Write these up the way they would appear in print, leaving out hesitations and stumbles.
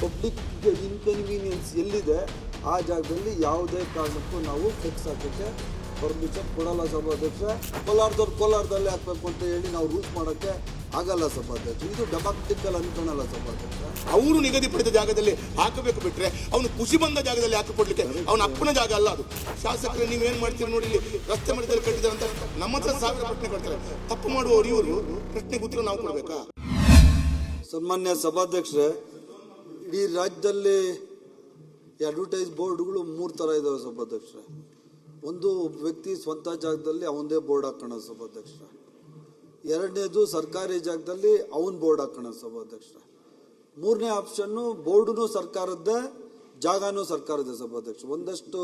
ಪಬ್ಲಿಕ್ಗೆ inconvenience ಎಲ್ಲಿದೆ ಆ ಜಾಗದಲ್ಲಿ ಯಾವುದೇ ಕಾರಣಕ್ಕೂ ನಾವು ಫಿಕ್ಸ್ ಹಾಕೋಕ್ಕೆ ಪರ್ಮಿಷನ್ ಕೊಡಲ್ಲ ಸಭಾಧ್ಯಕ್ಷ. ಕೋಲಾರದಲ್ಲೇ ಹಾಕಬೇಕು ಅಂತ ಹೇಳಿ ನಾವು ರೂಲ್ಸ್ ಮಾಡೋಕ್ಕೆ ಆಗಲ್ಲ ಸಭಾಧ್ಯಕ್ಷ. ಇದು ಡೆಮಾಕ್ರಟಿಕಲ್ ಅನ್ಕೊಳಲ್ಲ ಸಭಾಧ್ಯಕ್ಷ. ಅವರು ನಿಗದಿಪಡಿಸಿದ ಜಾಗದಲ್ಲಿ ಹಾಕಬೇಕು ಬಿಟ್ರೆ ಅವನು ಖುಷಿ ಬಂದ ಜಾಗದಲ್ಲಿ ಹಾಕಿಕೊಡ್ಲಿಕ್ಕೆ ಅವನ ಅಪ್ಪನ ಜಾಗ ಅಲ್ಲ ಅದು. ಶಾಸಕರು ನೀವೇನು ಮಾಡ್ತೀರಿ ನೋಡಿ, ಇಲ್ಲಿ ರಸ್ತೆ ಮಧ್ಯದಲ್ಲಿ ಕಟ್ಟಿದ್ದಾರೆ ಅಂತ ನಮ್ಮ ಹತ್ರ ಸಾವಿರ ಪ್ರಶ್ನೆ ಕೊಡ್ತಾರೆ. ತಪ್ಪು ಮಾಡುವವರು ಇವರು, ಪ್ರಶ್ನೆಗೆ ಉತ್ತರ ನಾವು ಕೊಡಬೇಕಾ? ಸನ್ಮಾನ್ಯ ಸಭಾಧ್ಯಕ್ಷರೇ, ಇಡೀ ರಾಜ್ಯದಲ್ಲಿ ಅಡ್ವರ್ಟೈಸ್ ಬೋರ್ಡ್ಗಳು 3 ಥರ ಇದಾವೆ ಸಭಾಧ್ಯಕ್ಷರೇ. ಒಂದು, ವ್ಯಕ್ತಿ ಸ್ವಂತ ಜಾಗದಲ್ಲಿ ಅವನದೇ ಬೋರ್ಡ್ ಹಾಕೋಣ ಸಭಾಧ್ಯಕ್ಷರೇ. ಎರಡನೇದು, ಸರ್ಕಾರಿ ಜಾಗದಲ್ಲಿ ಅವನ ಬೋರ್ಡ್ ಹಾಕೋಣ ಸಭಾಧ್ಯಕ್ಷರೇ. ಮೂರನೇ ಆಪ್ಷನ್ನು, ಬೋರ್ಡೂ ಸರ್ಕಾರದ್ದೇ, ಜಾಗನೂ ಸರ್ಕಾರದ್ದೇ ಸಭಾಧ್ಯಕ್ಷ. ಒಂದಷ್ಟು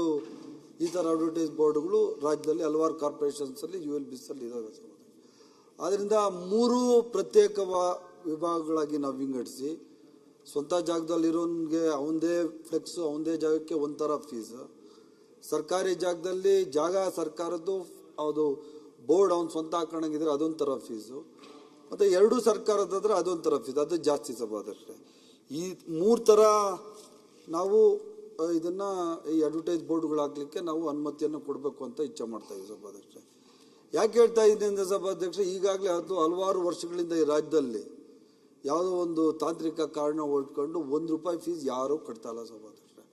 ಈ ಥರ ಅಡ್ವರ್ಟೈಸ್ ಬೋರ್ಡ್ಗಳು ರಾಜ್ಯದಲ್ಲಿ ಹಲವಾರು ಕಾರ್ಪೊರೇಷನ್ಸಲ್ಲಿ ULBsಲ್ಲಿ ಇದಾವೆ ಸಭಾಧ್ಯಕ್ಷ. ಆದ್ದರಿಂದ 3 ಪ್ರತ್ಯೇಕ ವಿಭಾಗಗಳಾಗಿ ನಾವು ವಿಂಗಡಿಸಿ, ಸ್ವಂತ ಜಾಗದಲ್ಲಿರೋನ್ಗೆ ಅವನದೇ ಫ್ಲೆಕ್ಸು, ಅವನದೇ ಜಾಗಕ್ಕೆ ಒಂಥರ ಫೀಸು, ಸರ್ಕಾರಿ ಜಾಗದಲ್ಲಿ ಜಾಗ ಸರ್ಕಾರದ್ದು, ಅದು ಬೋರ್ಡ್ ಅವ್ನು ಸ್ವಂತ ಹಾಕೋಣಂಗಿದ್ರೆ ಅದೊಂಥರ ಫೀಸು, ಮತ್ತು 2 ಸರ್ಕಾರದಾದ್ರೆ ಅದೊಂಥರ ಫೀಸ್, ಅದು ಜಾಸ್ತಿ ಸಭಾಧ್ಯಕ್ಷರೇ. ಈ 3 ಥರ ನಾವು ಇದನ್ನು ಈ ಅಡ್ವರ್ಟೈಸ್ ಬೋರ್ಡ್ಗಳು ಹಾಕಲಿಕ್ಕೆ ನಾವು ಅನುಮತಿಯನ್ನು ಕೊಡಬೇಕು ಅಂತ ಇಚ್ಛೆ ಮಾಡ್ತಾ ಇದ್ದೀವಿ ಸಭಾಧ್ಯಕ್ಷರೇ. ಯಾಕೆ ಹೇಳ್ತಾ ಇದ್ದೀನಿ ಅಂದರೆ ಸಭಾಧ್ಯಕ್ಷ, ಈಗಾಗಲೇ ಹಲವಾರು ವರ್ಷಗಳಿಂದ ಈ ರಾಜ್ಯದಲ್ಲಿ ಯಾವುದೋ ಒಂದು ತಾಂತ್ರಿಕ ಕಾರಣ ಹೊಡ್ಕೊಂಡು ₹1 ಫೀಸ್ ಯಾರೂ ಕಟ್ತಾ ಇಲ್ಲ ಸಭಾಧ್ಯಕ್ಷರೇ.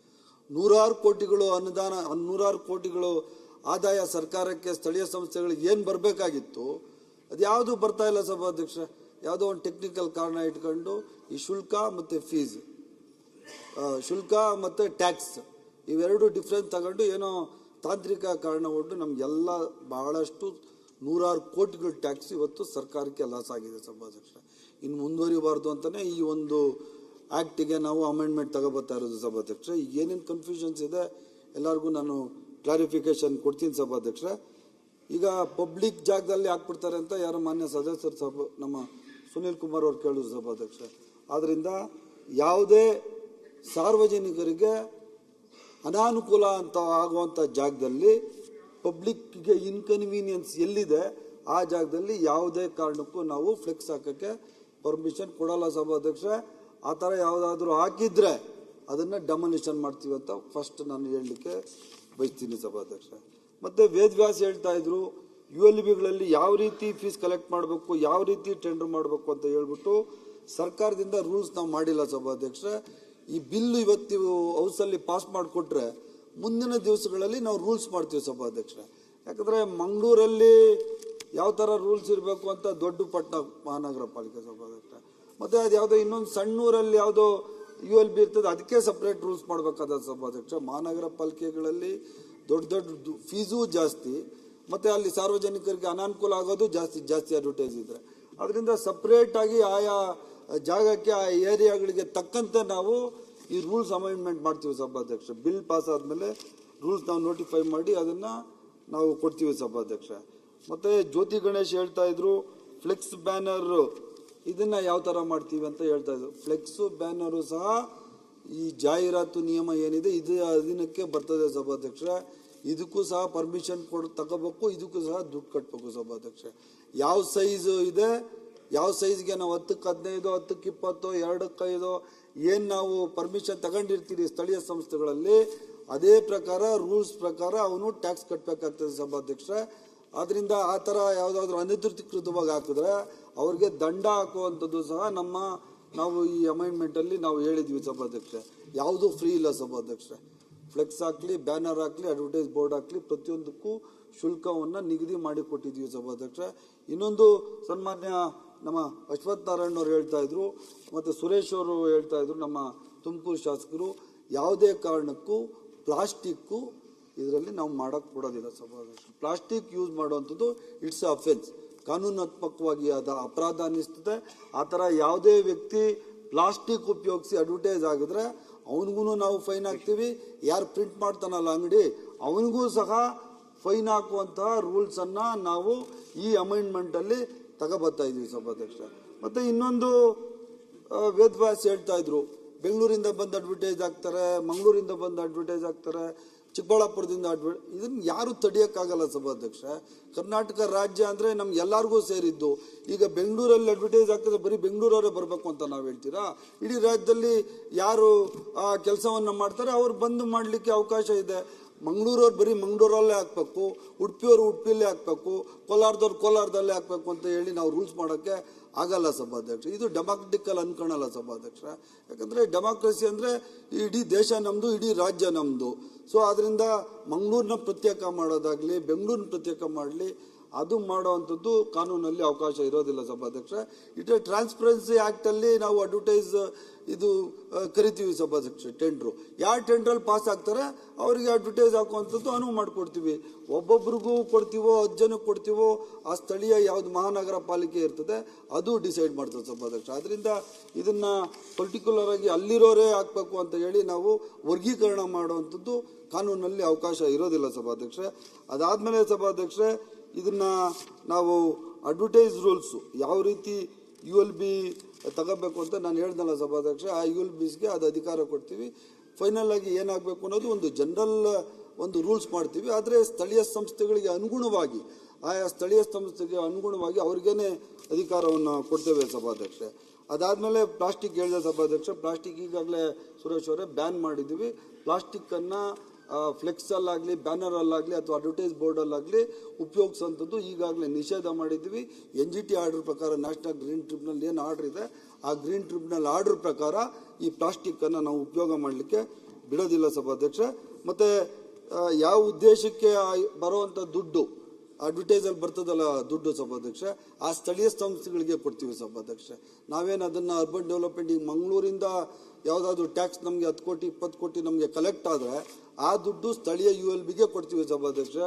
100 ಕೋಟಿಗಳು ಅನುದಾನ, 100 ಕೋಟಿಗಳು ಆದಾಯ ಸರ್ಕಾರಕ್ಕೆ, ಸ್ಥಳೀಯ ಸಂಸ್ಥೆಗಳಿಗೆ ಏನು ಬರಬೇಕಾಗಿತ್ತು ಅದು ಯಾವುದು ಬರ್ತಾ ಇಲ್ಲ ಸಭಾಧ್ಯಕ್ಷ. ಯಾವುದೋ ಒಂದು ಟೆಕ್ನಿಕಲ್ ಕಾರಣ ಇಟ್ಕೊಂಡು ಈ ಶುಲ್ಕ ಮತ್ತು ಫೀಸ್, ಶುಲ್ಕ ಮತ್ತು ಟ್ಯಾಕ್ಸ್ ಇವೆರಡು ಡಿಫ್ರೆನ್ಸ್ ತಗೊಂಡು ಏನೋ ತಾಂತ್ರಿಕ ಕಾರಣ ಹೊಟ್ಟು ನಮಗೆಲ್ಲ ಬಹಳಷ್ಟು 100 ಕೋಟಿಗಳ ಟ್ಯಾಕ್ಸ್ ಇವತ್ತು ಸರ್ಕಾರಕ್ಕೆ ಲಾಸ್ ಆಗಿದೆ ಸಭಾಧ್ಯಕ್ಷ. ಇನ್ನು ಮುಂದುವರಿಬಾರ್ದು ಅಂತಲೇ ಈ ಒಂದು ಆ್ಯಕ್ಟಿಗೆ ನಾವು ಅಮೆಂಡ್ಮೆಂಟ್ ತಗೋಬರ್ತಾ ಇರೋದು ಸಭಾಧ್ಯಕ್ಷ. ಈಗ ಏನೇನು ಕನ್ಫ್ಯೂಷನ್ಸ್ ಇದೆ ಎಲ್ಲರಿಗೂ ನಾನು ಕ್ಲಾರಿಫಿಕೇಶನ್ ಕೊಡ್ತೀನಿ ಸಭಾಧ್ಯಕ್ಷ. ಈಗ ಪಬ್ಲಿಕ್ ಜಾಗದಲ್ಲಿ ಹಾಕ್ಬಿಡ್ತಾರೆ ಅಂತ ಯಾರೋ ಮಾನ್ಯ ಸದಸ್ಯರು ನಮ್ಮ ಸುನೀಲ್ ಕುಮಾರ್ ಅವ್ರು ಕೇಳಿದ್ರು ಸಭಾಧ್ಯಕ್ಷ. ಆದ್ದರಿಂದ ಯಾವುದೇ ಸಾರ್ವಜನಿಕರಿಗೆ ಅನಾನುಕೂಲ ಅಂತ ಆಗುವಂಥ ಜಾಗದಲ್ಲಿ, ಪಬ್ಲಿಕ್ಗೆ ಇನ್ಕನ್ವೀನಿಯನ್ಸ್ ಎಲ್ಲಿದೆ ಆ ಜಾಗದಲ್ಲಿ ಯಾವುದೇ ಕಾರಣಕ್ಕೂ ನಾವು ಫ್ಲೆಕ್ಸ್ ಹಾಕೋಕ್ಕೆ ಪರ್ಮಿಷನ್ ಕೊಡಲ್ಲ ಸಭಾಧ್ಯಕ್ಷ. ಆ ಥರ ಯಾವುದಾದ್ರೂ ಹಾಕಿದ್ರೆ ಅದನ್ನು ಡೆಮಾಲಿಷನ್ ಮಾಡ್ತೀವಿ ಅಂತ ಫಸ್ಟ್ ನಾನು ಹೇಳಲಿಕ್ಕೆ ಬಯಸ್ತೀನಿ ಸಭಾಧ್ಯಕ್ಷ. ಮತ್ತು ವೇದವ್ಯಾಸ್ ಹೇಳ್ತಾ ಇದ್ರು ULBಗಳಲ್ಲಿ ಯಾವ ರೀತಿ ಫೀಸ್ ಕಲೆಕ್ಟ್ ಮಾಡಬೇಕು, ಯಾವ ರೀತಿ ಟೆಂಡರ್ ಮಾಡಬೇಕು ಅಂತ ಹೇಳ್ಬಿಟ್ಟು ಸರ್ಕಾರದಿಂದ ರೂಲ್ಸ್ ನಾವು ಮಾಡಿಲ್ಲ ಸಭಾಧ್ಯಕ್ಷ. ಈ ಬಿಲ್ ಇವತ್ತು ಹೌಸಲ್ಲಿ ಪಾಸ್ ಮಾಡಿಕೊಟ್ರೆ ಮುಂದಿನ ದಿವಸಗಳಲ್ಲಿ ನಾವು ರೂಲ್ಸ್ ಮಾಡ್ತೀವಿ ಸಭಾಧ್ಯಕ್ಷ. ಯಾಕಂದರೆ ಮಂಗಳೂರಲ್ಲಿ ಯಾವ ಥರ ರೂಲ್ಸ್ ಇರಬೇಕು ಅಂತ ದೊಡ್ಡ ಪಟ್ಟಣ ಮಹಾನಗರ ಪಾಲಿಕೆ ಸಭಾಧ್ಯಕ್ಷ, ಮತ್ತು ಅದು ಯಾವುದೋ ಇನ್ನೊಂದು ಸಣ್ಣೂರಲ್ಲಿ ಯಾವುದೋ ULB ಇರ್ತದೆ, ಅದಕ್ಕೆ ಸಪ್ರೇಟ್ ರೂಲ್ಸ್ ಮಾಡಬೇಕಾದ ಸಭಾಧ್ಯಕ್ಷ. ಮಹಾನಗರ ಪಾಲಿಕೆಗಳಲ್ಲಿ ದೊಡ್ಡ ಫೀಸು ಜಾಸ್ತಿ, ಮತ್ತು ಅಲ್ಲಿ ಸಾರ್ವಜನಿಕರಿಗೆ ಅನಾನುಕೂಲ ಆಗೋದು ಜಾಸ್ತಿ ಅಡ್ವರ್ಟೈಸ್ ಇದ್ದರೆ. ಅದರಿಂದ ಸಪ್ರೇಟಾಗಿ ಆಯಾ ಜಾಗಕ್ಕೆ, ಆ ಏರಿಯಾಗಳಿಗೆ ತಕ್ಕಂತೆ ನಾವು ಈ ರೂಲ್ಸ್ ಅಮೆಂಡ್ಮೆಂಟ್ ಮಾಡ್ತೀವಿ ಸಭಾಧ್ಯಕ್ಷ. ಬಿಲ್ ಪಾಸ್ ಆದಮೇಲೆ ರೂಲ್ಸ್ ನಾವು ನೋಟಿಫೈ ಮಾಡಿ ಅದನ್ನು ನಾವು ಕೊಡ್ತೀವಿ ಸಭಾಧ್ಯಕ್ಷ. ಮತ್ತು ಜ್ಯೋತಿ ಗಣೇಶ್ ಹೇಳ್ತಾ ಇದ್ರು ಫ್ಲೆಕ್ಸ್ ಬ್ಯಾನರು ಇದನ್ನು ಯಾವ ಥರ ಮಾಡ್ತೀವಿ ಅಂತ ಹೇಳ್ತಾ ಇದ್ರು. ಫ್ಲೆಕ್ಸು ಬ್ಯಾನರು ಸಹ ಈ ಜಾಹೀರಾತು ನಿಯಮ ಏನಿದೆ ಇದು ಅಧೀನಕ್ಕೆ ಬರ್ತದೆ ಸಭಾಧ್ಯಕ್ಷ. ಇದಕ್ಕೂ ಸಹ ಪರ್ಮಿಷನ್ ತಗೋಬೇಕು, ಇದಕ್ಕೂ ಸಹ ದುಡ್ಡು ಕಟ್ಟಬೇಕು ಸಭಾಧ್ಯಕ್ಷ. ಯಾವ ಸೈಜು ಇದೆ, ಯಾವ ಸೈಜ್ಗೆ ನಾವು 10ಕ್ಕೆ 15, 10ಕ್ಕೆ 20, 2ಕ್ಕೆ 5 ಏನು ನಾವು ಪರ್ಮಿಷನ್ ತಗೊಂಡಿರ್ತೀವಿ ಸ್ಥಳೀಯ ಸಂಸ್ಥೆಗಳಲ್ಲಿ, ಅದೇ ಪ್ರಕಾರ ರೂಲ್ಸ್ ಪ್ರಕಾರ ಅವನು ಟ್ಯಾಕ್ಸ್ ಕಟ್ಟಬೇಕಾಗ್ತದೆ ಸಭಾಧ್ಯಕ್ಷ. ಆದ್ದರಿಂದ ಆ ಥರ ಯಾವುದಾದ್ರೂ ಅನಧಿಕೃತವಾಗಿ ಹಾಕಿದ್ರೆ ಅವ್ರಿಗೆ ದಂಡ ಹಾಕುವಂಥದ್ದು ಸಹ ನಾವು ಈ ಅಮೆಂಡ್ಮೆಂಟಲ್ಲಿ ನಾವು ಹೇಳಿದ್ವಿ ಸಭಾಧ್ಯಕ್ಷ. ಯಾವುದೂ ಫ್ರೀ ಇಲ್ಲ ಸಭಾಧ್ಯಕ್ಷ. ಫ್ಲೆಕ್ಸ್ ಹಾಕಲಿ, ಬ್ಯಾನರ್ ಹಾಕಲಿ, ಅಡ್ವರ್ಟೈಸ್ ಬೋರ್ಡ್ ಹಾಕಲಿ, ಪ್ರತಿಯೊಂದಕ್ಕೂ ಶುಲ್ಕವನ್ನು ನಿಗದಿ ಮಾಡಿ ಕೊಟ್ಟಿದ್ದೀವಿ ಸಭಾಧ್ಯಕ್ಷ. ಇನ್ನೊಂದು, ಸನ್ಮಾನ್ಯ ನಮ್ಮ ಅಶ್ವಥ್ ನಾರಾಯಣ್ ಅವರು ಹೇಳ್ತಾ ಇದ್ರು, ಮತ್ತು ಸುರೇಶ್ ಅವರು ಹೇಳ್ತಾ ಇದ್ರು, ನಮ್ಮ ತುಮಕೂರು ಶಾಸಕರು, ಯಾವುದೇ ಕಾರಣಕ್ಕೂ ಪ್ಲಾಸ್ಟಿಕ್ಕು ಇದರಲ್ಲಿ ನಾವು ಮಾಡೋಕ್ಕೆ ಕೊಡೋದಿಲ್ಲ ಸಭಾಧ್ಯಕ್ಷ. ಪ್ಲಾಸ್ಟಿಕ್ ಯೂಸ್ ಮಾಡುವಂಥದ್ದು ಇಟ್ಸ್ ಅಫೆನ್ಸ್, ಕಾನೂನಾತ್ಮಕವಾಗಿ ಅದು ಅಪರಾಧ ಅನ್ನಿಸ್ತದೆ. ಆ ಥರ ಯಾವುದೇ ವ್ಯಕ್ತಿ ಪ್ಲಾಸ್ಟಿಕ್ ಉಪಯೋಗಿಸಿ ಅಡ್ವರ್ಟೈಸ್ ಆಗಿದ್ರೆ ಅವನಿಗೂ ನಾವು ಫೈನ್ ಹಾಕ್ತೀವಿ, ಯಾರು ಪ್ರಿಂಟ್ ಮಾಡ್ತಾನಲ್ಲ ಅಂಗಡಿ ಅವನಿಗೂ ಸಹ ಫೈನ್ ಹಾಕುವಂತಹ ರೂಲ್ಸನ್ನು ನಾವು ಈ ಅಮೆಂಡ್ಮೆಂಟಲ್ಲಿ ತಗೋಬರ್ತಾ ಇದ್ದೀವಿ ಸಭಾಧ್ಯಕ್ಷ. ಮತ್ತು ಇನ್ನೊಂದು, ವೇದವ್ಯಾಸ್ ಹೇಳ್ತಾ ಇದ್ರು ಬೆಂಗಳೂರಿಂದ ಬಂದು ಅಡ್ವರ್ಟೈಸ್ ಆಗ್ತಾರೆ, ಮಂಗಳೂರಿಂದ ಬಂದು ಅಡ್ವರ್ಟೈಸ್ ಆಗ್ತಾರೆ, ಚಿಕ್ಕಬಳ್ಳಾಪುರದಿಂದ ಇದನ್ನ ಯಾರು ತಡೆಯೋಕ್ಕಾಗಲ್ಲ ಸಭಾಧ್ಯಕ್ಷ. ಕರ್ನಾಟಕ ರಾಜ್ಯ ಅಂದರೆ ನಮ್ಗೆ ಎಲ್ಲರಿಗೂ ಸೇರಿದ್ದು. ಈಗ ಬೆಂಗಳೂರಲ್ಲಿ ಅಡ್ವರ್ಟೈಸ್ ಆಗ್ತದೆ, ಬರೀ ಬೆಂಗಳೂರವರೇ ಬರಬೇಕು ಅಂತ ನಾವು ಹೇಳ್ತೀರಾ? ಇಡೀ ರಾಜ್ಯದಲ್ಲಿ ಯಾರು ಆ ಕೆಲಸವನ್ನು ಮಾಡ್ತಾರೆ ಅವ್ರು ಬಂದು ಮಾಡಲಿಕ್ಕೆ ಅವಕಾಶ ಇದೆ. ಮಂಗಳೂರವ್ರು ಬರೀ ಮಂಗಳೂರಲ್ಲೇ ಹಾಕಬೇಕು, ಉಡುಪಿಯವರು ಉಡುಪಿಯಲ್ಲೇ ಹಾಕಬೇಕು, ಕೋಲಾರದವ್ರು ಕೋಲಾರದಲ್ಲೇ ಹಾಕಬೇಕು ಅಂತ ಹೇಳಿ ನಾವು ರೂಲ್ಸ್ ಮಾಡೋಕ್ಕೆ ಆಗಲ್ಲ ಸಭಾಧ್ಯಕ್ಷ. ಇದು ಡೆಮಾಕ್ರೆಟಿಕಲ್ ಅನ್ಕೊಳಲ್ಲ ಸಭಾಧ್ಯಕ್ಷ. ಯಾಕಂದರೆ ಡೆಮಾಕ್ರಸಿ ಅಂದರೆ ಇಡೀ ದೇಶ ನಮ್ಮದು, ಇಡೀ ರಾಜ್ಯ ನಮ್ಮದು. ಸೊ ಅದರಿಂದ ಮಂಗಳೂರನ್ನ ಪ್ರತ್ಯೇಕ ಮಾಡೋದಾಗಲಿ, ಬೆಂಗಳೂರನ್ನ ಪ್ರತ್ಯೇಕ ಮಾಡಲಿ, ಅದು ಮಾಡೋವಂಥದ್ದು ಕಾನೂನಲ್ಲಿ ಅವಕಾಶ ಇರೋದಿಲ್ಲ ಸಭಾಧ್ಯಕ್ಷ. ಇಟ್ ಟ್ರಾನ್ಸ್ಪರೆನ್ಸಿ ಆ್ಯಕ್ಟಲ್ಲಿ ನಾವು ಅಡ್ವರ್ಟೈಸ್ ಇದು ಕರಿತೀವಿ ಸಭಾಧ್ಯಕ್ಷ. ಟೆಂಡ್ರು ಯಾರು ಟೆಂಡ್ರಲ್ಲಿ ಪಾಸ್ ಆಗ್ತಾರೆ ಅವರಿಗೆ ಅಡ್ವರ್ಟೈಸ್ ಹಾಕುವಂಥದ್ದು ಅನುವು ಮಾಡಿಕೊಡ್ತೀವಿ. ಒಬ್ಬೊಬ್ರಿಗೂ ಕೊಡ್ತೀವೋ 10 ಜನಕ್ಕೆ ಕೊಡ್ತೀವೋ ಆ ಸ್ಥಳೀಯ ಯಾವುದು ಮಹಾನಗರ ಪಾಲಿಕೆ ಇರ್ತದೆ ಅದು ಡಿಸೈಡ್ ಮಾಡ್ತದೆ ಸಭಾಧ್ಯಕ್ಷ. ಅದರಿಂದ ಇದನ್ನು ಪರ್ಟಿಕ್ಯುಲರ್ ಆಗಿ ಅಲ್ಲಿರೋರೇ ಹಾಕಬೇಕು ಅಂತ ಹೇಳಿ ನಾವು ವರ್ಗೀಕರಣ ಮಾಡುವಂಥದ್ದು ಕಾನೂನಲ್ಲಿ ಅವಕಾಶ ಇರೋದಿಲ್ಲ ಸಭಾಧ್ಯಕ್ಷ. ಅದಾದಮೇಲೆ ಸಭಾಧ್ಯಕ್ಷ ಇದನ್ನ ನಾವು ಅಡ್ವರ್ಟೈಸ್ ರೂಲ್ಸು ಯಾವ ರೀತಿ ULB ತಗೋಬೇಕು ಅಂತ ನಾನು ಹೇಳ್ದಲ್ಲ ಸಭಾಧ್ಯಕ್ಷ, ಆ ULBಸ್ಗೆ ಅದು ಅಧಿಕಾರ ಕೊಡ್ತೀವಿ. ಫೈನಲ್ ಆಗಿ ಏನಾಗಬೇಕು ಅನ್ನೋದು ಒಂದು ಜನರಲ್ ಒಂದು ರೂಲ್ಸ್ ಮಾಡ್ತೀವಿ. ಆದರೆ ಸ್ಥಳೀಯ ಸಂಸ್ಥೆಗಳಿಗೆ ಅನುಗುಣವಾಗಿ, ಆಯಾ ಸ್ಥಳೀಯ ಸಂಸ್ಥೆಗೆ ಅನುಗುಣವಾಗಿ ಅವ್ರಿಗೇನೆ ಅಧಿಕಾರವನ್ನು ಕೊಡ್ತೇವೆ ಸಭಾಧ್ಯಕ್ಷ. ಅದಾದಮೇಲೆ ಪ್ಲಾಸ್ಟಿಕ್ ಹೇಳಿದೆ ಸಭಾಧ್ಯಕ್ಷ. ಪ್ಲಾಸ್ಟಿಕ್ ಈಗಾಗಲೇ ಸುರೇಶ್ ಅವರೇ ಬ್ಯಾನ್ ಮಾಡಿದ್ದೀವಿ. ಪ್ಲಾಸ್ಟಿಕ್ಕನ್ನು ಫ್ಲೆಕ್ಸಲ್ಲಾಗಲಿ, ಬ್ಯಾನರಲ್ಲಾಗಲಿ ಅಥವಾ ಅಡ್ವರ್ಟೈಸ್ ಬೋರ್ಡಲ್ಲಾಗಲಿ ಉಪಯೋಗಿಸೋಂಥದ್ದು ಈಗಾಗಲೇ ನಿಷೇಧ ಮಾಡಿದ್ದೀವಿ. NGT ಆರ್ಡರ್ ಪ್ರಕಾರ, ನ್ಯಾಷನಲ್ ಗ್ರೀನ್ ಟ್ರಿಬ್ಯುನಲ್ ಏನು ಆರ್ಡರ್ ಇದೆ ಆ ಗ್ರೀನ್ ಟ್ರಿಬ್ಯುನಲ್ ಆರ್ಡರ್ ಪ್ರಕಾರ ಈ ಪ್ಲಾಸ್ಟಿಕ್ಕನ್ನು ನಾವು ಉಪಯೋಗ ಮಾಡಲಿಕ್ಕೆ ಬಿಡೋದಿಲ್ಲ ಸಭಾಧ್ಯಕ್ಷ. ಮತ್ತು ಯಾವ ಉದ್ದೇಶಕ್ಕೆ ಬರುವಂಥ ದುಡ್ಡು ಅಡ್ವರ್ಟೈಸಲ್ಲಿ ಬರ್ತದಲ್ಲ ದುಡ್ಡು ಸಭಾಧ್ಯಕ್ಷ, ಆ ಸ್ಥಳೀಯ ಸಂಸ್ಥೆಗಳಿಗೆ ಕೊಡ್ತೀವಿ ಸಭಾಧ್ಯಕ್ಷ. ನಾವೇನು ಅದನ್ನು ಅರ್ಬನ್ ಡೆವಲಪ್ಮೆಂಟ್ ಈಗ ಮಂಗಳೂರಿಂದ ಯಾವುದಾದ್ರೂ ಟ್ಯಾಕ್ಸ್ ನಮಗೆ 10 ಕೋಟಿ 20 ಕೋಟಿ ನಮಗೆ ಕಲೆಕ್ಟ್ ಆದರೆ ಆ ದುಡ್ಡು ಸ್ಥಳೀಯ ULBಗೆ ಕೊಡ್ತೀವಿ ಸಭಾಧ್ಯಕ್ಷ.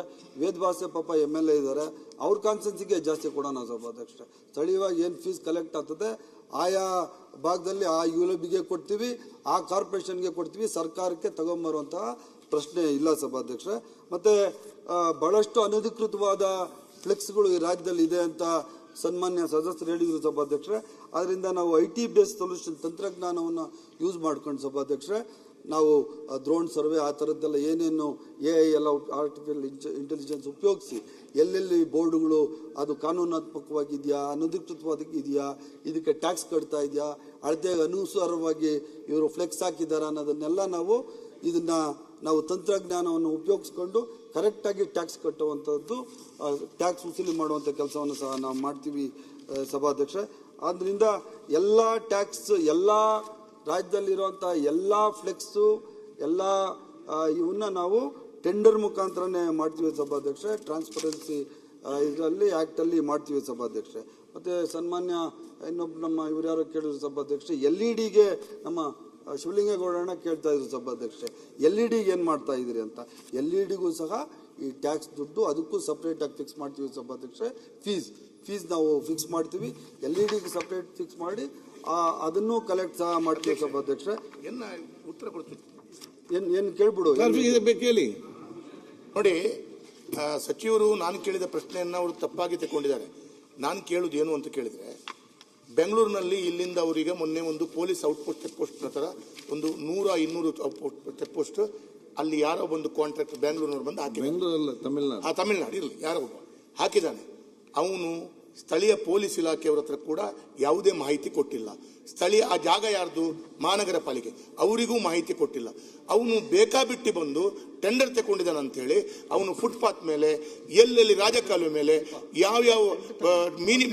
ವೇದವಾಸೆ ಪಾಪ MLA ಇದ್ದಾರೆ, ಅವ್ರ ಕಾನ್ಸೆನ್ಸಿಗೆ ಜಾಸ್ತಿ ಕೊಡೋಣ ಸಭಾಧ್ಯಕ್ಷ. ಸ್ಥಳೀಯವಾಗಿ ಏನು ಫೀಸ್ ಕಲೆಕ್ಟ್ ಆಗ್ತದೆ ಆಯಾ ಭಾಗದಲ್ಲಿ ಆ ULBಗೆ ಕೊಡ್ತೀವಿ, ಆ ಕಾರ್ಪೊರೇಷನ್ಗೆ ಕೊಡ್ತೀವಿ. ಸರ್ಕಾರಕ್ಕೆ ತಗೊಂಬರುವಂತಹ ಪ್ರಶ್ನೆ ಇಲ್ಲ ಸಭಾಧ್ಯಕ್ಷ. ಮತ್ತು ಭಾಳಷ್ಟು ಅನಧಿಕೃತವಾದ ಫ್ಲೆಕ್ಸ್ಗಳು ಈ ರಾಜ್ಯದಲ್ಲಿ ಇದೆ ಅಂತ ಸನ್ಮಾನ್ಯ ಸದಸ್ಯರು ಹೇಳಿದರು ಸಭಾಧ್ಯಕ್ಷ. ಆದ್ದರಿಂದ ನಾವು IT ಬೇಸ್ಡ್ ಸೊಲ್ಯೂಷನ್ ತಂತ್ರಜ್ಞಾನವನ್ನು ಯೂಸ್ ಮಾಡ್ಕೊಂಡು ಸಭಾಧ್ಯಕ್ಷ ನಾವು ಡ್ರೋನ್ ಸರ್ವೆ ಆ ಥರದ್ದೆಲ್ಲ ಏನೇನು AI ಎಲ್ಲ ಆರ್ಟಿಫಿಷಿಯಲ್ ಇಂಟೆಲಿಜೆನ್ಸ್ ಉಪಯೋಗಿಸಿ ಎಲ್ಲೆಲ್ಲಿ ಬೋರ್ಡುಗಳು ಅದು ಕಾನೂನಾತ್ಮಕವಾಗಿದೆಯಾ, ಅನಧಿಕೃತವಾಗಿದೆಯಾ, ಇದಕ್ಕೆ ಟ್ಯಾಕ್ಸ್ ಕಟ್ತಾ ಇದೆಯಾ, ಅಳತೆಗೆ ಅನುಸಾರವಾಗಿ ಇವರು ಫ್ಲೆಕ್ಸ್ ಹಾಕಿದ್ದಾರೆ ಅನ್ನೋದನ್ನೆಲ್ಲ ನಾವು ತಂತ್ರಜ್ಞಾನವನ್ನು ಉಪಯೋಗಿಸ್ಕೊಂಡು ಕರೆಕ್ಟಾಗಿ ಟ್ಯಾಕ್ಸ್ ಕಟ್ಟುವಂಥದ್ದು, ಟ್ಯಾಕ್ಸ್ ವಸೂಲಿ ಮಾಡುವಂಥ ಕೆಲಸವನ್ನು ಸಹ ನಾವು ಮಾಡ್ತೀವಿ ಸಭಾಧ್ಯಕ್ಷ. ಆದ್ದರಿಂದ ಎಲ್ಲ ಟ್ಯಾಕ್ಸ್, ಎಲ್ಲ ರಾಜ್ಯದಲ್ಲಿರುವಂಥ ಎಲ್ಲ ಫ್ಲೆಕ್ಸು, ಎಲ್ಲ ಇವನ್ನ ನಾವು ಟೆಂಡರ್ ಮುಖಾಂತರನೇ ಮಾಡ್ತೀವಿ ಸಭಾಧ್ಯಕ್ಷ. ಟ್ರಾನ್ಸ್ಪರೆನ್ಸಿ ಇದರಲ್ಲಿ ಆ್ಯಕ್ಟಲ್ಲಿ ಮಾಡ್ತೀವಿ ಸಭಾಧ್ಯಕ್ಷ. ಮತ್ತು ಸನ್ಮಾನ್ಯ ಇನ್ನೊಬ್ಬ ನಮ್ಮ ಇವ್ರು ಯಾರೋ ಕೇಳಿದ್ರು ಸಭಾಧ್ಯಕ್ಷ, LEDಗೆ ನಮ್ಮ ಶಿವಲಿಂಗೇಗೌಡರನ್ನ ಕೇಳ್ತಾ ಇದ್ರು ಸಭಾಧ್ಯಕ್ಷ, LEDಗೆ ಏನು ಮಾಡ್ತಾ ಇದ್ದೀರಿ ಅಂತ. LEDಗೂ ಸಹ ಈ ಟ್ಯಾಕ್ಸ್ ದುಡ್ಡು ಅದಕ್ಕೂ ಸಪ್ರೇಟಾಗಿ ಫಿಕ್ಸ್ ಮಾಡ್ತೀವಿ ಸಭಾಧ್ಯಕ್ಷ. ಫೀಸ್ ನಾವು ಫಿಕ್ಸ್ ಮಾಡ್ತೀವಿ, LEDಗೆ ಸಪ್ರೇಟ್ ಫಿಕ್ಸ್ ಮಾಡಿ ಅದನ್ನು ಕಲೆಕ್ಟ್ ಸಹ ಮಾಡ್ತೀವಿ ಸಭಾಧ್ಯಕ್ಷ. ಉತ್ತರ ಕೊಡ್ತೀನಿ, ಏನು ಕೇಳ್ಬಿಡು ಕೇಳಿ ನೋಡಿ. ಸಚಿವರು ನಾನು ಕೇಳಿದ ಪ್ರಶ್ನೆಯನ್ನು ಅವರು ತಪ್ಪಾಗಿ ತಗೊಂಡಿದ್ದಾರೆ. ನಾನು ಕೇಳುವುದು ಏನು ಅಂತ ಕೇಳಿದರೆ, ಬೆಂಗಳೂರಿನಲ್ಲಿ ಇಲ್ಲಿಂದ ಅವರಿಗೆ ಮೊನ್ನೆ ಒಂದು ಪೊಲೀಸ್ ಔಟ್ಪೋಸ್ಟ್ ಚೆಕ್ ಪೋಸ್ಟ್ ಥರ ಒಂದು 100-200 ಔಟ್ಪೋಸ್ಟ್ ಚೆಕ್ ಪೋಸ್ಟ್ ಅಲ್ಲಿ ಯಾರೋ ಒಂದು ಕಾಂಟ್ರಾಕ್ಟ್ ಬೆಂಗಳೂರಿನವ್ರು ಬಂದು ಹಾಕಿ, ತಮಿಳ್ನಾಡು ಇರಲಿ ಯಾರೋ ಒಬ್ಬ ಹಾಕಿದ್ದಾನೆ. ಅವನು ಸ್ಥಳೀಯ ಪೊಲೀಸ್ ಇಲಾಖೆಯವರ ಹತ್ರ ಕೂಡ ಯಾವುದೇ ಮಾಹಿತಿ ಕೊಟ್ಟಿಲ್ಲ. ಸ್ಥಳೀಯ ಆ ಜಾಗ ಯಾರ್ದು, ಮಹಾನಗರ ಪಾಲಿಕೆ, ಅವರಿಗೂ ಮಾಹಿತಿ ಕೊಟ್ಟಿಲ್ಲ. ಅವನು ಬೇಕಾಬಿಟ್ಟಿ ಬಂದು ಟೆಂಡರ್ ತಗೊಂಡಿದ್ದಾನೆ ಅಂತೇಳಿ ಅವನು ಫುಟ್ಪಾತ್ ಮೇಲೆ, ಎಲ್ಲೆಲ್ಲಿ ರಾಜಕಾಲುವೆ ಮೇಲೆ, ಯಾವ್ಯಾವ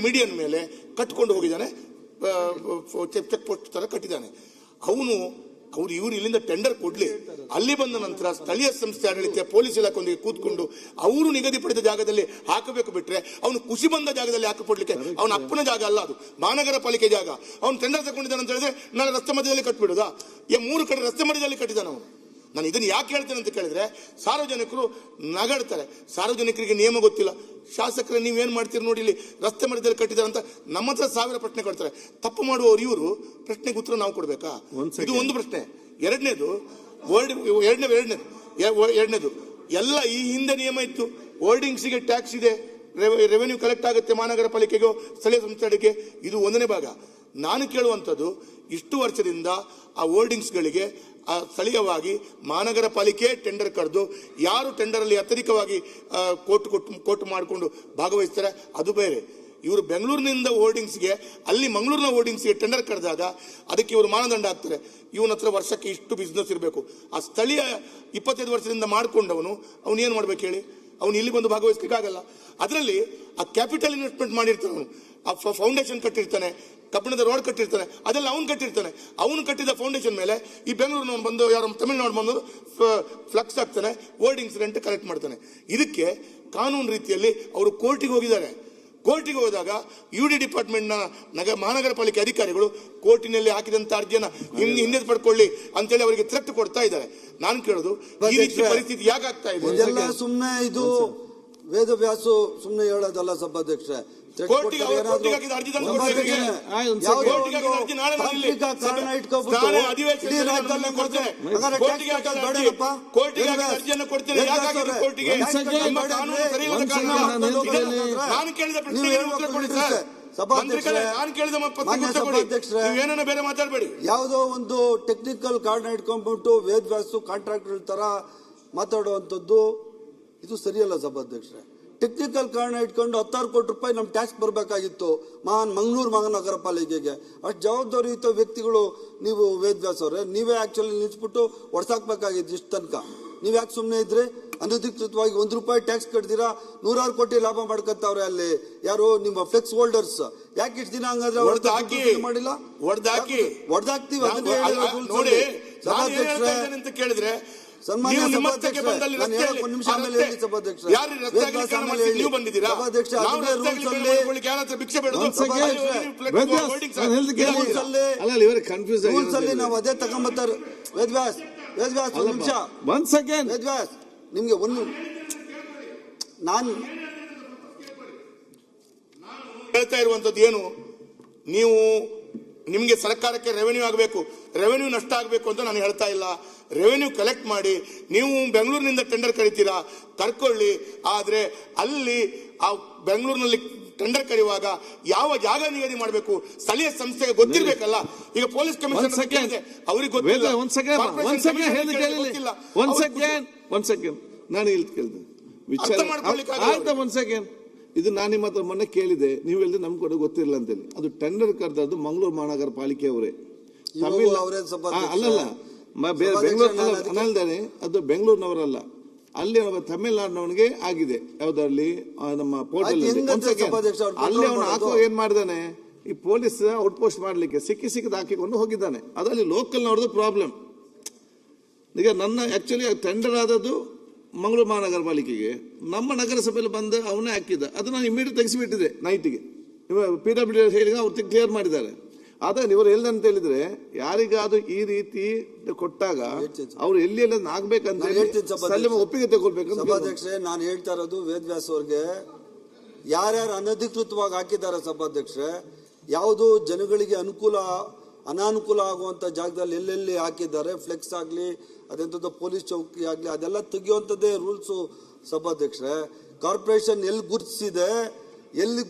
ಮೀಡಿಯನ್ ಮೇಲೆ ಕಟ್ಕೊಂಡು ಹೋಗಿದ್ದಾನೆ, ಚೆಕ್ ಪೋಸ್ಟ್ ಥರ ಕಟ್ಟಿದ್ದಾನೆ. ಇವರು ಇಲ್ಲಿಂದ ಟೆಂಡರ್ ಕೊಡ್ಲಿ, ಅಲ್ಲಿ ಬಂದ ನಂತರ ಸ್ಥಳೀಯ ಸಂಸ್ಥೆ ಆಡಳಿತ ಪೊಲೀಸ್ ಇಲಾಖೆಯೊಂದಿಗೆ ಕೂತ್ಕೊಂಡು ಅವರು ನಿಗದಿಪಡಿಸಿದ ಜಾಗದಲ್ಲಿ ಹಾಕಬೇಕು. ಬಿಟ್ರೆ ಅವನು ಖುಷಿ ಬಂದ ಜಾಗದಲ್ಲಿ ಹಾಕಿಕೊಡ್ಲಿಕ್ಕೆ ಅವನ ಅಪ್ಪನ ಜಾಗ ಅಲ್ಲ, ಅದು ಮಹಾನಗರ ಪಾಲಿಕೆ ಜಾಗ. ಅವನು ಟೆಂಡರ್ ತಗೊಂಡಿದ್ದಾನೆ ಅಂತ ಹೇಳಿದ್ರೆ ನಾಳೆ ರಸ್ತೆ ಮಧ್ಯದಲ್ಲಿ ಕಟ್ಬಿಡುದಾ? 3 ಕಡೆ ರಸ್ತೆ ಮಧ್ಯದಲ್ಲಿ ಕಟ್ಟಿದ್ದಾನೆ ಅವನು. ನಾನು ಇದನ್ನು ಯಾಕೆ ಹೇಳ್ತೇನೆ ಅಂತ ಕೇಳಿದ್ರೆ, ಸಾರ್ವಜನಿಕರು ನಗಾಡ್ತಾರೆ. ಸಾರ್ವಜನಿಕರಿಗೆ ನಿಯಮ ಗೊತ್ತಿಲ್ಲ. ಶಾಸಕರೇ ನೀವೇನು ಮಾಡ್ತೀರಿ ನೋಡಿ, ಇಲ್ಲಿ ರಸ್ತೆ ಮಧ್ಯದಲ್ಲಿ ಕಟ್ಟಿದ್ದಾರೆ ಅಂತ ನಮ್ಮ ಹತ್ರ 1000 ಪ್ರಶ್ನೆ ಕೊಡ್ತಾರೆ. ತಪ್ಪು ಮಾಡುವವರು ಇವರು, ಪ್ರಶ್ನೆಗೆ ಉತ್ತರ ನಾವು ಕೊಡಬೇಕಾ? ಇದು ಒಂದು ಪ್ರಶ್ನೆ. ಎರಡನೇದು ಎಲ್ಲ ಈ ಹಿಂದೆ ನಿಯಮ ಇತ್ತು, ಹೋರ್ಡಿಂಗ್ಸ್ಗೆ ಟ್ಯಾಕ್ಸ್ ಇದೆ, ರೆವೆನ್ಯೂ ಕಲೆಕ್ಟ್ ಆಗುತ್ತೆ ಮಹಾನಗರ ಪಾಲಿಕೆಗೂ ಸ್ಥಳೀಯ ಸಂಸ್ಥೆಗಳಿಗೆ. ಇದು 1ನೇ ಭಾಗ. ನಾನು ಕೇಳುವಂಥದ್ದು, ಇಷ್ಟು ವರ್ಷದಿಂದ ಆ ಹೋರ್ಡಿಂಗ್ಸ್ಗಳಿಗೆ ಸ್ಥಳೀಯವಾಗಿ ಮಹಾನಗರ ಪಾಲಿಕೆ ಟೆಂಡರ್ ಕರೆದು ಯಾರು ಟೆಂಡರಲ್ಲಿ ಅತ್ಯಧಿಕವಾಗಿ ಕೋಟ್ ಮಾಡಿಕೊಂಡು ಭಾಗವಹಿಸ್ತಾರೆ ಅದು ಬೇರೆ. ಇವರು ಬೆಂಗಳೂರಿನಿಂದ ಹೋರ್ಡಿಂಗ್ಸ್ಗೆ ಅಲ್ಲಿ ಮಂಗಳೂರಿನ ಹೋರ್ಡಿಂಗ್ಸ್ಗೆ ಟೆಂಡರ್ ಕರೆದಾಗ ಅದಕ್ಕೆ ಇವರು ಮಾನದಂಡ ಹಾಕ್ತಾರೆ. ಇವನ ಹತ್ರ ವರ್ಷಕ್ಕೆ ಇಷ್ಟು ಬಿಸ್ನೆಸ್ ಇರಬೇಕು. ಆ ಸ್ಥಳೀಯ 25 ವರ್ಷದಿಂದ ಮಾಡಿಕೊಂಡವನು ಏನು ಮಾಡ್ಬೇಕು ಹೇಳಿ? ಅವನು ಇಲ್ಲಿ ಬಂದು ಭಾಗವಹಿಸಲಿಕ್ಕಾಗಲ್ಲ. ಅದರಲ್ಲಿ ಆ ಕ್ಯಾಪಿಟಲ್ ಇನ್ವೆಸ್ಟ್ಮೆಂಟ್ ಮಾಡಿರ್ತಾನೆ, ಅವನು ಆ ಫೌಂಡೇಶನ್ ಕಟ್ಟಿರ್ತಾನೆ, ಕಬ್ಬಿಣದ ರೋಡ್ ಕಟ್ಟಿರ್ತಾನೆ, ಅದೆಲ್ಲ ಅವನು ಕಟ್ಟಿರ್ತಾನೆ. ಅವನು ಕಟ್ಟಿದ ಫೌಂಡೇಶನ್ ಮೇಲೆ ಈ ಬೆಂಗಳೂರಿನವನು ಬಂದು ಯಾರು ತಮಿಳುನಾಡು ಬಂದು ಫ್ಲಕ್ಸ್ ಹಾಕ್ತಾನೆ, ಹೋರ್ಡಿಂಗ್ಸ್ ರೆಂಟ್ ಕಲೆಕ್ಟ್ ಮಾಡ್ತಾನೆ. ಇದಕ್ಕೆ ಕಾನೂನು ರೀತಿಯಲ್ಲಿ ಅವರು ಕೋರ್ಟಿಗೆ ಹೋಗಿದ್ದಾರೆ. ಕೋರ್ಟಿಗೆ ಹೋದಾಗ UD ಡಿಪಾರ್ಟ್ಮೆಂಟ್ನ ಮಹಾನಗರ ಪಾಲಿಕೆ ಅಧಿಕಾರಿಗಳು ಕೋರ್ಟಿನಲ್ಲಿ ಹಾಕಿದಂತ ಅರ್ಜಿಯನ್ನ ಹಿಂದೆ ಪಡ್ಕೊಳ್ಳಿ ಅಂತೇಳಿ ಅವರಿಗೆ ಥ್ರೆಟ್ ಕೊಡ್ತಾ ಇದ್ದಾರೆ. ನಾನು ಕೇಳೋದು, ಈ ರೀತಿ ಪರಿಸ್ಥಿತಿ ಯಾಕೆ ಆಗ್ತಾ ಇದೆ? ಇದೆಲ್ಲ ಸುಮ್ಮನೆ ಇದು ವೇದವ್ಯಾಸು ಸುಮ್ಮನೆ ಹೇಳೋದಲ್ಲ ಸಭಾಧ್ಯಕ್ಷ. ಕೋರ್ಟಿಗೆ ಹಾಕಿದ ಅರ್ಜಿ ತಂದು ಕೊಡ್ತಾರೆ. ಬೇರೆ ಮಾತಾಡಬೇಡಿ. ಯಾವುದೋ ಒಂದು ಟೆಕ್ನಿಕಲ್ ಕಾರಣ ಇಟ್ಕೊಂಡ್ಬಿಟ್ಟು ವೇದವ್ಯಾಸು ಕಾಂಟ್ರಾಕ್ಟರ್ ತರ ಮಾತಾಡುವಂಥದ್ದು ಇದು ಸರಿಯಲ್ಲ ಸಭಾಧ್ಯಕ್ಷರೇ. ಟೆಕ್ನಿಕಲ್ ಕಾರಣ ಇಟ್ಕೊಂಡು 16 ಕೋಟಿ ರೂಪಾಯಿ ನಮ್ಮ ಟ್ಯಾಕ್ಸ್ ಬರಬೇಕಾಗಿತ್ತು ಮಂಗಳೂರು ಮಹಾನಗರ ಪಾಲಿಕೆಗೆ. ಅಷ್ಟು ಜವಾಬ್ದಾರಿಯುತ ವ್ಯಕ್ತಿಗಳು ನೀವು ವೇದವ್ಯಾಸ್ ಅವರೇ, ನೀವೇ ಆಕ್ಚುಲಿ ನಿಲ್ಲಿಸ್ಬಿಟ್ಟು ಹೊಡ್ಸಾಕ್ಬೇಕಾಗಿತ್ತು ಇಷ್ಟು ತನಕ. ನೀವು ಯಾಕೆ ಸುಮ್ಮನೆ ಇದ್ರೆ? ಅನಧಿಕೃತವಾಗಿ ₹1 ಟ್ಯಾಕ್ಸ್ ಕಟ್ತೀರಾ, 100 ಕೋಟಿ ಲಾಭ ಮಾಡ್ಕೊತಾವ್ರೆ ಅಲ್ಲಿ ಯಾರು ನಿಮ್ಮ ಫ್ಲೆಕ್ಸ್ ಹೋಲ್ಡರ್ಸ್. ಯಾಕೆ ಇಷ್ಟು ದಿನ ಹಂಗಾದ್ರೆ ಮಾಡಿಲ್ಲ? ಹೊಡೆದಾಕ್ತೀವಿ ನೋಡಿ. ಅಂತ ಕೇಳಿದ್ರೆ ಸನ್ಮಾನ್ಯ ಸಭಾಧ್ಯಕ್ಷ ನಾವು ಅದೇ ತಗೊಂಬತ್ತಾರೆ. ವೇದವ್ಯಾಸ್ ಒಂದು ನಿಮಿಷ, ವೇದವ್ಯಾಸ್ ನಿಮ್ಗೆ ಒಂದು ನಾನು ಹೇಳ್ತಾ ಇರುವಂತದ್ದು ಏನು, ನೀವು ನಿಮಗೆ ಸರ್ಕಾರಕ್ಕೆ ರೆವೆನ್ಯೂ ಆಗಬೇಕು, ರೆವೆನ್ಯೂ ನಷ್ಟ ಆಗಬೇಕು ಅಂತ ನಾನು ಹೇಳ್ತಾ ಇಲ್ಲ. ರೆವೆನ್ಯೂ ಕಲೆಕ್ಟ್ ಮಾಡಿ ನೀವು ಬೆಂಗಳೂರಿನಿಂದ ಟೆಂಡರ್ ಕರಿತೀರಾ, ಕರ್ಕೊಳ್ಳಿ. ಆದರೆ ಅಲ್ಲಿ ಆ ಬೆಂಗಳೂರಿನಲ್ಲಿ ಟೆಂಡರ್ ಕರೆಯುವಾಗ ಯಾವ ಜಾಗ ನಿಗದಿ ಮಾಡಬೇಕು ಸ್ಥಳೀಯ ಸಂಸ್ಥೆಗೆ ಗೊತ್ತಿರಬೇಕಲ್ಲ. ಈಗ ಪೊಲೀಸ್ ಕಮಿಷನರ್ ಅವ್ರಿಗೆ ಗೊತ್ತಿಲ್ಲ. ನಾನು ಇಲ್ಲಿ ಕೇಳಿದೆ ವಿಚಾರ. ಇದು ನಾನು ನಿಮ್ಮ ಹತ್ರ ಮೊನ್ನೆ ಕೇಳಿದೆ, ನೀವು ಹೇಳಿದ್ರೆ ನಮ್ಗೆ ಕೂಡ ಗೊತ್ತಿರಲಿಲ್ಲ ಅಂತೇಳಿ. ಅದು ಟೆಂಡರ್ ಕರೆದದ್ದು ಮಂಗಳೂರು ಮಹಾನಗರ ಪಾಲಿಕೆಯವರೇ, ಅಲ್ಲಲ್ಲ ಬೆಂಗಳೂರು ಅನಲ್ದಾನೆ, ಅದು ಬೆಂಗಳೂರಿನವರಲ್ಲ, ಅಲ್ಲಿ ತಮಿಳುನಾಡಿನವನಿಗೆ ಆಗಿದೆ. ಯಾವ್ದಲ್ಲಿ ನಮ್ಮ ಪೋರ್ಟಲ್ ಅಲ್ಲಿ ಅವನು ಹಾಕೋ ಏನ್ ಮಾಡಿದಾನೆ, ಈ ಪೊಲೀಸ್ ಔಟ್ ಪೋಸ್ಟ್ ಮಾಡ್ಲಿಕ್ಕೆ ಸಿಕ್ಕಿದ ಹಾಕಿಕೊಂಡು ಹೋಗಿದ್ದಾನೆ. ಅದಲ್ಲಿ ಲೋಕಲ್ ನೋಡಿದ ಪ್ರಾಬ್ಲಮ್. ಈಗ ನನ್ನ ಆಕ್ಚುಲಿ ಟೆಂಡರ್ ಆದದ್ದು ಮಂಗಳೂರು ಮಹಾನಗರ ಪಾಲಿಕೆಗೆ, ನಮ್ಮ ನಗರಸಭೆಯಲ್ಲಿ ಬಂದು ಅವನೇ ಹಾಕಿದ್ದ. ಅದು ನಾನು ಇಮಿಡಿಯೇಟ್ ತೆಗೆಸಿಬಿಟ್ಟಿದೆ ನೈಟಿಗೆ. PWD ಹೇಳಿ ಅವ್ರು ಕ್ಲಿಯರ್ ಮಾಡಿದ್ದಾರೆ. ಆದ್ರೆ ಇವರು ಎಲ್ಲಂತ ಹೇಳಿದ್ರೆ, ಯಾರಿಗಾದ್ರೂ ಈ ರೀತಿ ಕೊಟ್ಟಾಗ ಅವ್ರು ಎಲ್ಲಿ ಆಗ್ಬೇಕಂತ ಒಪ್ಪಿಗೆ ತಗೊಳ್ಬೇಕು. ಸಭಾಧ್ಯಕ್ಷರೇ, ನಾನು ಹೇಳ್ತಾ ಇರೋದು ವೇದವ್ಯಾಸ್ ಅವ್ರಿಗೆ ಯಾರ್ಯಾರು ಅನಧಿಕೃತವಾಗಿ ಹಾಕಿದ್ದಾರೆ ಸಭಾಧ್ಯಕ್ಷರೇ, ಯಾವುದು ಜನಗಳಿಗೆ ಅನಾನುಕೂಲ ಆಗುವಂತ ಜಾಗದಲ್ಲಿ ಎಲ್ಲೆಲ್ಲಿ ಹಾಕಿದ್ದಾರೆ, ಫ್ಲೆಕ್ಸ್ ಆಗ್ಲಿ ಅದೆಂಥದ್ದು ಪೊಲೀಸ್ ಚೌಕಿ ಆಗ್ಲಿ ಅದೆಲ್ಲ ತೆಗೆಯುವಂಥದ್ದೇ ರೂಲ್ಸು ಸಭಾಧ್ಯಕ್ಷರೇ. ಕಾರ್ಪೊರೇಷನ್ ಎಲ್ಲಿ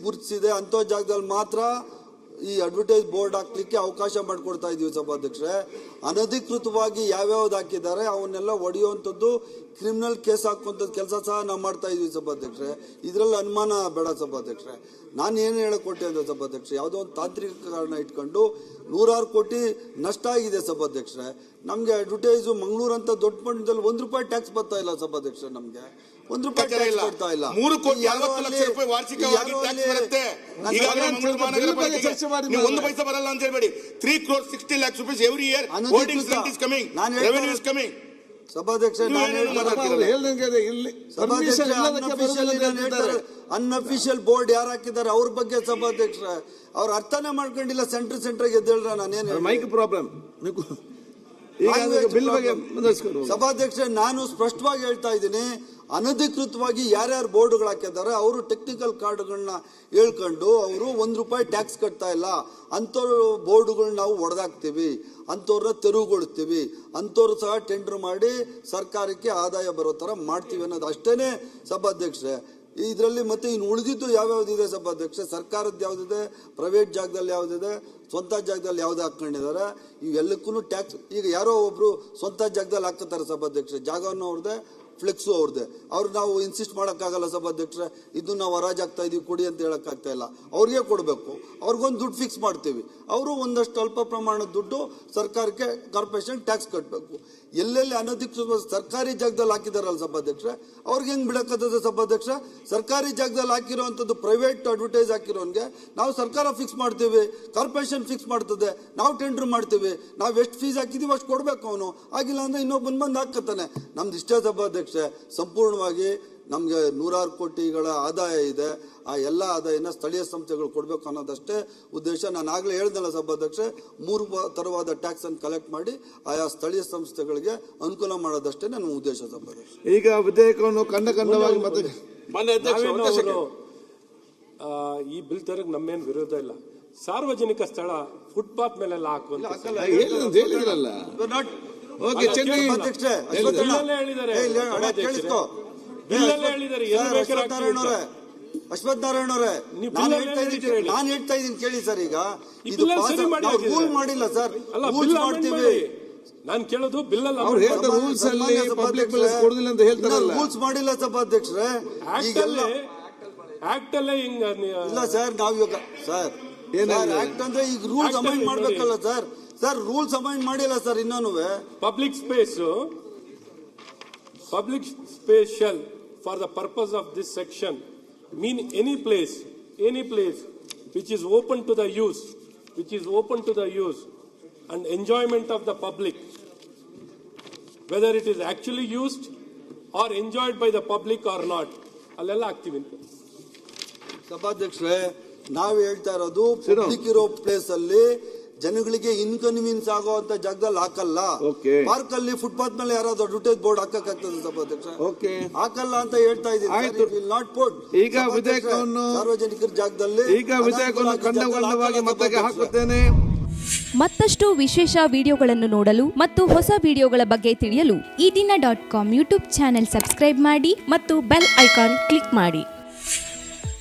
ಗುರುತಿಸಿದೆ ಅಂಥ ಜಾಗದಲ್ಲಿ ಮಾತ್ರ ಈ ಅಡ್ವರ್ಟೈಸ್ ಬೋರ್ಡ್ ಹಾಕ್ಲಿಕ್ಕೆ ಅವಕಾಶ ಮಾಡಿಕೊಡ್ತಾ ಇದೀವಿ ಸಭಾಧ್ಯಕ್ಷರೇ. ಅನಧಿಕೃತವಾಗಿ ಯಾವ್ಯಾವ್ದು ಹಾಕಿದ್ದಾರೆ ಅವನ್ನೆಲ್ಲ ಹೊಡೆಯುವಂಥದ್ದು, ಕ್ರಿಮಿನಲ್ ಕೇಸ್ ಹಾಕುವಂಥದ್ದು ಕೆಲಸ ಸಹ ನಾವು ಮಾಡ್ತಾ ಇದೀವಿ ಸಭಾಧ್ಯಕ್ಷರೇ. ಇದರಲ್ಲಿ ಅನುಮಾನ ಬೇಡ ಸಭಾಧ್ಯಕ್ಷರೇ. ನಾನು ಏನು ಹೇಳಕೊಟ್ಟೆ ಅಂದ್ರೆ ಸಭಾಧ್ಯಕ್ಷರೇ, ಯಾವುದೋ ಒಂದು ತಾಂತ್ರಿಕ ಕಾರಣ ಇಟ್ಕೊಂಡು 106 ಕೋಟಿ ನಷ್ಟ ಆಗಿದೆ ಸಭಾಧ್ಯಕ್ಷರೇ. ನಮಗೆ ಅಡ್ವರ್ಟೈಸು ಮಂಗಳೂರು ಅಂತ ದೊಡ್ಡ ಪಟ್ಟಣದಲ್ಲಿ ₹1 ಟ್ಯಾಕ್ಸ್ ಬರ್ತಾ ಇಲ್ಲ ಸಭಾಧ್ಯಕ್ಷರೇ. ನಮಗೆ ₹1 ಟ್ಯಾಕ್ಸ್ ಬರ್ತಾ ಇಲ್ಲ. 3 ಕೋಟಿ 60 ಲಕ್ಷ ರೂಪಾಯಿ ವಾರ್ಷಿಕವಾಗಿ ಟ್ಯಾಕ್ಸ್ ಬರುತ್ತೆ. ಈಗಾಗಲೇ ಮಂಗಳೂರು ಮಹಾನಗರ ಪಾಲಿಕೆಗೆ ನೀವು 1 ಪೈಸೆ ಬರಲ್ಲ ಅಂತ ಹೇಳ್ಬೇಡಿ. 3 crore 60 lakhs rupees every year holdings rent is coming, revenue is coming. ಸಭಾಧ್ಯಕ್ಷ ಅನ್ಅಫಿಷಿಯಲ್ ಬೋರ್ಡ್ ಯಾರು ಹಾಕಿದ್ದಾರೆ ಅವ್ರ ಬಗ್ಗೆ ಸಭಾಧ್ಯಕ್ಷ ಅವ್ರ ಅರ್ಥನೇ ಮಾಡ್ಕೊಂಡಿಲ್ಲ. ಸೆಂಟರ್ ಎದ್ದೇಳ್ರ ನಾನೇನು ಮೈಕ್ ಪ್ರಾಬ್ಲಮ್. ಸಭಾಧ್ಯಕ್ಷ, ನಾನು ಸ್ಪಷ್ಟವಾಗಿ ಹೇಳ್ತಾ ಇದ್ದೀನಿ, ಅನಧಿಕೃತವಾಗಿ ಯಾರ್ಯಾರು ಬೋರ್ಡ್ಗಳು ಹಾಕಿದ್ದಾರೆ ಅವರು ಟೆಕ್ನಿಕಲ್ ಕಾರ್ಡ್ಗಳನ್ನ ಹೇಳ್ಕೊಂಡು ಅವರು ₹1 ಟ್ಯಾಕ್ಸ್ ಕಟ್ತಾ ಇಲ್ಲ. ಅಂಥವ್ರ ಬೋರ್ಡ್ಗಳನ್ನ ನಾವು ಹೊಡೆದಾಕ್ತೀವಿ, ಅಂಥವ್ರನ್ನ ತೆರವುಗೊಳಿಸ್ತೀವಿ, ಅಂಥವ್ರು ಸಹ ಟೆಂಡರ್ ಮಾಡಿ ಸರ್ಕಾರಕ್ಕೆ ಆದಾಯ ಬರೋ ಥರ ಮಾಡ್ತೀವಿ ಅನ್ನೋದು ಅಷ್ಟೇನೆ ಸಭಾಧ್ಯಕ್ಷರೇ. ಇದರಲ್ಲಿ ಮತ್ತೆ ಇನ್ನು ಉಳಿದಿದ್ದು ಯಾವ್ಯಾವ್ದಿದೆ ಸಭಾಧ್ಯಕ್ಷ, ಸರ್ಕಾರದ್ದು ಯಾವುದಿದೆ, ಪ್ರೈವೇಟ್ ಜಾಗದಲ್ಲಿ ಯಾವುದಿದೆ, ಸ್ವಂತ ಜಾಗದಲ್ಲಿ ಯಾವ್ದು ಹಾಕೊಂಡಿದ್ದಾರೆ, ಇವೆಲ್ಲಕ್ಕೂ ಟ್ಯಾಕ್ಸ್. ಈಗ ಯಾರೋ ಒಬ್ರು ಸ್ವಂತ ಜಾಗದಲ್ಲಿ ಹಾಕ್ತಾರೆ ಸಭಾಧ್ಯಕ್ಷ, ಜಾಗವನ್ನು ಅವ್ರದ್ದೇ, ಫ್ಲೆಕ್ಸು ಅವ್ರದ್ದೇ. ಅವ್ರು ನಾವು ಇನ್ಸಿಸ್ಟ್ ಮಾಡೋಕ್ಕಾಗಲ್ಲ ಸಭಾಧ್ಯಕ್ಷರೇ, ಇದು ನಾವು ಹರಾಜಾಗ್ತಾ ಇದೀವಿ ಕೊಡಿ ಅಂತ ಹೇಳೋಕ್ಕಾಗ್ತಾ ಇಲ್ಲ. ಅವ್ರಿಗೆ ಕೊಡಬೇಕು, ಅವ್ರಿಗೊಂದು ದುಡ್ಡು ಫಿಕ್ಸ್ ಮಾಡ್ತೀವಿ, ಅವರು ಒಂದಷ್ಟು ಅಲ್ಪ ಪ್ರಮಾಣದ ದುಡ್ಡು ಸರ್ಕಾರಕ್ಕೆ ಕಾರ್ಪೊರೇಷನ್ ಟ್ಯಾಕ್ಸ್ ಕಟ್ಟಬೇಕು. ಎಲ್ಲೆಲ್ಲಿ ಅನಧಿಕೃತ ಸರ್ಕಾರಿ ಜಾಗದಲ್ಲಿ ಹಾಕಿದಾರಲ್ಲ ಸಭಾಧ್ಯಕ್ಷರೇ, ಅವ್ರಿಗೆ ಹೆಂಗೆ ಬಿಡಕ್ಕತ್ತದೆ ಸಭಾಧ್ಯಕ್ಷ? ಸರ್ಕಾರಿ ಜಾಗದಲ್ಲಿ ಹಾಕಿರೋವಂಥದ್ದು ಪ್ರೈವೇಟ್ ಅಡ್ವರ್ಟೈಸ್ ಹಾಕಿರೋನ್ಗೆ ನಾವು ಸರ್ಕಾರ ಫಿಕ್ಸ್ ಮಾಡ್ತೀವಿ, ಕಾರ್ಪೊರೇಷನ್ ಫಿಕ್ಸ್ ಮಾಡ್ತದೆ, ನಾವು ಟೆಂಡರ್ ಮಾಡ್ತೀವಿ, ನಾವು ಎಷ್ಟು ಫೀಸ್ ಹಾಕಿದೀವಿ ಅಷ್ಟು ಕೊಡಬೇಕು. ಅವನು ಆಗಿಲ್ಲ ಅಂದರೆ ಇನ್ನೊಬ್ಬನ ಬಂದು ಹಾಕತ್ತಾನೆ. ನಮ್ದು ಇಷ್ಟೇ ಸಭಾಧ್ಯಕ್ಷ, ಸಂಪೂರ್ಣವಾಗಿ ನಮಗೆ 100 ಕೋಟಿಗಳ ಆದಾಯ ಇದೆ. ಆ ಎಲ್ಲ ಆದಾಯನ ಸ್ಥಳೀಯ ಸಂಸ್ಥೆಗಳು ಕೊಡಬೇಕು ಅನ್ನೋದಷ್ಟೇ ಉದ್ದೇಶ. ನಾನು ಆಗಲೇ ಹೇಳ್ದಲ್ಲ ಸಭಾಧ್ಯಕ್ಷ, 3 ಥರವಾದ ಟ್ಯಾಕ್ಸ್ ಅನ್ನು ಕಲೆಕ್ಟ್ ಮಾಡಿ ಆಯಾ ಸ್ಥಳೀಯ ಸಂಸ್ಥೆಗಳಿಗೆ ಅನುಕೂಲ ಮಾಡೋದಷ್ಟೇ ನನ್ನ ಉದ್ದೇಶ ಸಭಾಧ್ಯಕ್ಷ. ಈಗ ವಿಧೇಯಕವನ್ನು ಖಂಡವಾಗಿ ಮತ್ತೆ ಈ ಬಿಲ್ ತರಕ್ ನಮ್ಮೇನು ವಿರೋಧ ಇಲ್ಲ. ಸಾರ್ವಜನಿಕ ಸ್ಥಳ ಫುಟ್ಪಾತ್ ಮೇಲೆಲ್ಲ ಹಾಕುವಂತ ಹೇಳಿದ್ರಲ್ಲ. ಓಕೆ, ಅಶ್ವಥ್ ನಾರಾಯಣ ಅವರೇ, ನಾನು ಹೇಳ್ತಾ ಇದ್ದೀನಿ ಕೇಳಿ ಸರ್. ಈಗ ಇದು ರೂಲ್ ಮಾಡಿಲ್ಲ ಸರ್, ರೂಲ್ಸ್ ಮಾಡ್ತೀವಿ. ನಾನು ಕೇಳೋದು ಬಿಲ್ ಅಲ್ಲ, ರೂಲ್ಸ್ ಅಲ್ಲಿ ಪಬ್ಲಿಕ್ ಕೊಡುದಿಲ್ಲ ಅಂತ ಹೇಳ್ತಾರಲ್ಲ. ರೂಲ್ಸ್ ಮಾಡಿಲ್ಲ ಸಭಾಧ್ಯಕ್ಷರೇ, ಆಕ್ಟ್ ಅಲ್ಲೇ ಹಿಂಗ ಇಲ್ಲ ಸರ್. ನಾವು ಇವಾಗ ಸರ್ ಆಕ್ಟ್ ಅಂದ್ರೆ ಈಗ ರೂಲ್ಸ್ ಅಮೈಂಡ್ ಮಾಡ್ಬೇಕಲ್ಲ ಸರ್. ಸರ್ ರೂಲ್ಸ್ ಅಮೈಂಡ್ ಮಾಡಿಲ್ಲ ಸರ್ ಇನ್ನೂ. Public space for the purpose of this section mean any place which is open to the use and enjoyment of the public, whether it is actually used or enjoyed by the public or not. ಅಲ್ಲೆಲ್ಲ ಆಗ್ತೀವಿ ಅಂತ ಸಭಾಧ್ಯಕ್ಷರೇ, ನಾವು ಹೇಳ್ತಾ ಇರೋದು public ಇರೋ place ಅಲ್ಲಿ ಜನಗಳಿಗೆ ಇನ್ಕನ್ವೀನಿಯನ್ಸ್ ಆಗುವಂತ ಜಾಗದಲ್ಲಿ ಹಾಕಲ್ಲ. ಪಾರ್ಕ್ ಅಲ್ಲಿ ಫುಟ್ಪಾತ್ ಮೇಲೆ ಯಾರಾದ್ರೂ ಅಡ್ವರ್ಟೈಸ್ ಬೋರ್ಡ್ ಹಾಕಕ್ಕಾಗ್ತದೆ ಸಭಾಧ್ಯಕ್ಷ? ಹಾಕಲ್ಲ ಅಂತ ಹೇಳ್ತಾ ಇದ್ದೀನಿ. Not port. ಈಗ ವಿಧೇಯಕವನ್ನು ಸಾರ್ವಜನಿಕರ ಜಾಗದಲ್ಲಿ ಖಂಡವಾಗಿ ಮತ್ತೆ ಹಾಕುತ್ತೇನೆ. ಮತ್ತಷ್ಟು ವಿಶೇಷ ವಿಡಿಯೋಗಳನ್ನು ನೋಡಲು ಮತ್ತು ಹೊಸ ವಿಡಿಯೋಗಳ ಬಗ್ಗೆ ತಿಳಿಯಲು ಈ ದಿನ .com ಯೂಟ್ಯೂಬ್ ಚಾನೆಲ್ ಸಬ್ಸ್ಕ್ರೈಬ್ ಮಾಡಿ ಮತ್ತು ಬೆಲ್ ಐಕಾನ್ ಕ್ಲಿಕ್ ಮಾಡಿ.